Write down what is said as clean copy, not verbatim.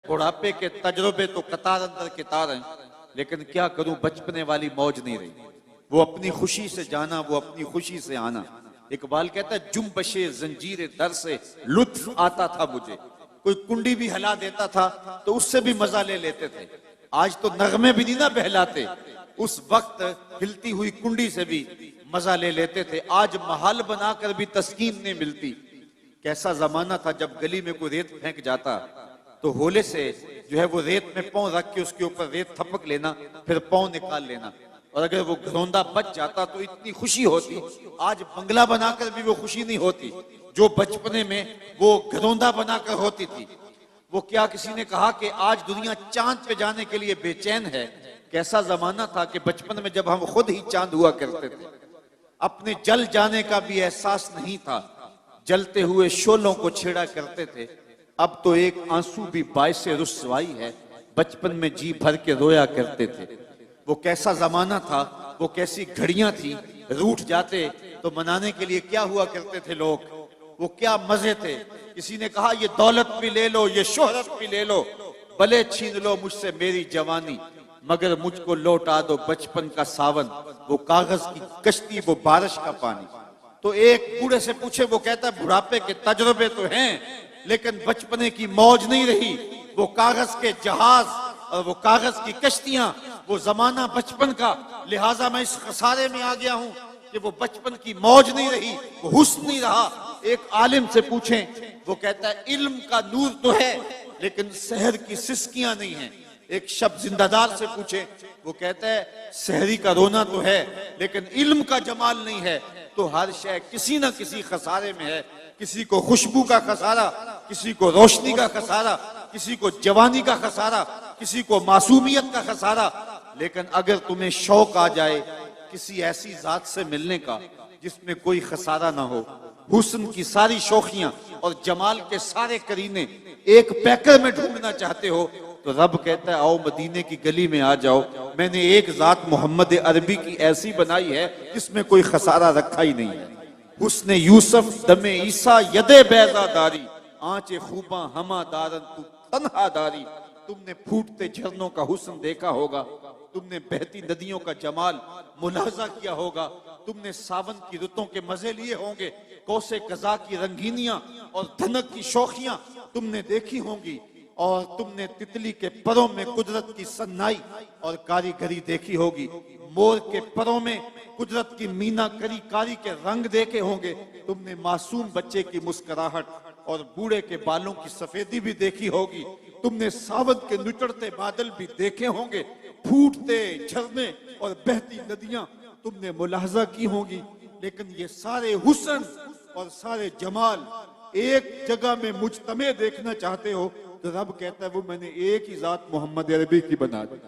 बुढ़ापे के तजुर्बे तो कतार अंदर कितार हैं, लेकिन क्या करूं, बचपने वाली मौज नहीं रही। वो अपनी खुशी से जाना, वो अपनी खुशी से आना। इकबाल कहता है जुम्बशे जंजीर दर से लुत्फ आता था मुझे। कोई कुंडी भी हिला देता था तो उससे भी मजा ले लेते थे। आज तो नगमे भी नहीं ना बहलाते, उस वक्त हिलती हुई कुंडी से भी मजा ले लेते थे। आज महल बनाकर भी तस्कीन नहीं मिलती। कैसा जमाना था जब गली में कोई रेत फेंक जाता तो होले से जो है वो रेत में पांव रख के उसके ऊपर रेत थपक लेना, फिर पांव निकाल लेना, और अगर वो घरौंदा बच जाता तो इतनी खुशी होती। आज बंगला बनाकर भी वो खुशी नहीं होती जो बचपने में वो घरौंदा बनाकर होती थी। वो क्या किसी ने कहा कि आज दुनिया चांद पे जाने के लिए बेचैन है। कैसा जमाना था कि बचपन में जब हम खुद ही चांद हुआ करते थे, अपने जल जाने का भी एहसास नहीं था, जलते हुए शोलों को छेड़ा करते थे। अब तो एक आंसू भी बाइसे रुसवाई है, बचपन में जी भर के रोया करते थे। वो कैसा जमाना था, वो कैसी घड़ियां थी। रूठ जाते तो मनाने के लिए क्या हुआ करते थे लोग, वो क्या मजे थे। किसी ने कहा ये दौलत भी ले लो, ये शोहरत भी ले लो, भले छीन लो मुझसे मेरी जवानी, मगर मुझको लौटा दो बचपन का सावन, वो कागज की कश्ती, वो बारिश का पानी। तो एक बूढ़े से पूछे, वो कहता है बुढ़ापे के तजुर्बे तो हैं, लेकिन बचपने की मौज नहीं रही। वो कागज के जहाज और वो कागज की कश्तियां, वो जमाना बचपन का। लिहाजा मैं इस खसारे में आ गया हूं कि वो बचपन की मौज नहीं रही, वो हुस्न नहीं रहा। एक आलिम से पूछें, वो कहता है इल्म का नूर तो है लेकिन शहर की सिसकियां नहीं है। एक शब्द जिंदादार से पूछे, वो कहता है शहरी का रोना तो है लेकिन इल्म का जमाल नहीं है। तो हर शय किसी ना किसी खसारे में है। किसी को खुशबू का खसारा, किसी को रोशनी का खसारा, किसी को जवानी का खसारा, किसी को मासूमियत का खसारा। लेकिन अगर तुम्हें शौक आ जाए किसी ऐसी जात से मिलने का जिसमें कोई खसारा ना हो, हुस्न की सारी शौखियां और जमाल के सारे करीने एक पैकर में ढूंढना चाहते हो, तो रब कहता है आओ मदीने की गली में आ जाओ। मैंने एक जात मोहम्मद अरबी की ऐसी बनाई है जिसमें कोई खसारा रखा ही नहीं है। हुस्ने यूसुफ दमे ईसा यदे बैजादारी, आंचे खूबा हमा दारन तू तन्हा दारी। तुमने फूटते झरनों का हुस्न देखा होगा, तुमने बहती नदियों का जमाल मुलाजा किया होगा, तुमने सावन की रुतों के मजे लिए होंगे, कौसे कजा की रंगीनियां और धनक की शौखियां तुमने देखी होंगी, और तुमने तितली के परों में कुदरत की सन्नाई और कारीगरी देखी होगी। मोर के परों में कुदरत की मीनाकारी कारी के रंग देखे होंगे। तुमने मासूम बच्चे की मुस्कुराहट और बूढ़े के बालों की सफेदी भी देखी होगी। तुमने सावन के निचड़ते बादल भी देखे होंगे, फूटते झरने और बहती नदियां तुमने मुलाहजा की होंगी। लेकिन ये सारे हुस्न और सारे जमाल एक जगह में मुजतमे देखना चाहते हो, तो रब कहता है वो मैंने एक ही जात मोहम्मद अरबी की बना दी।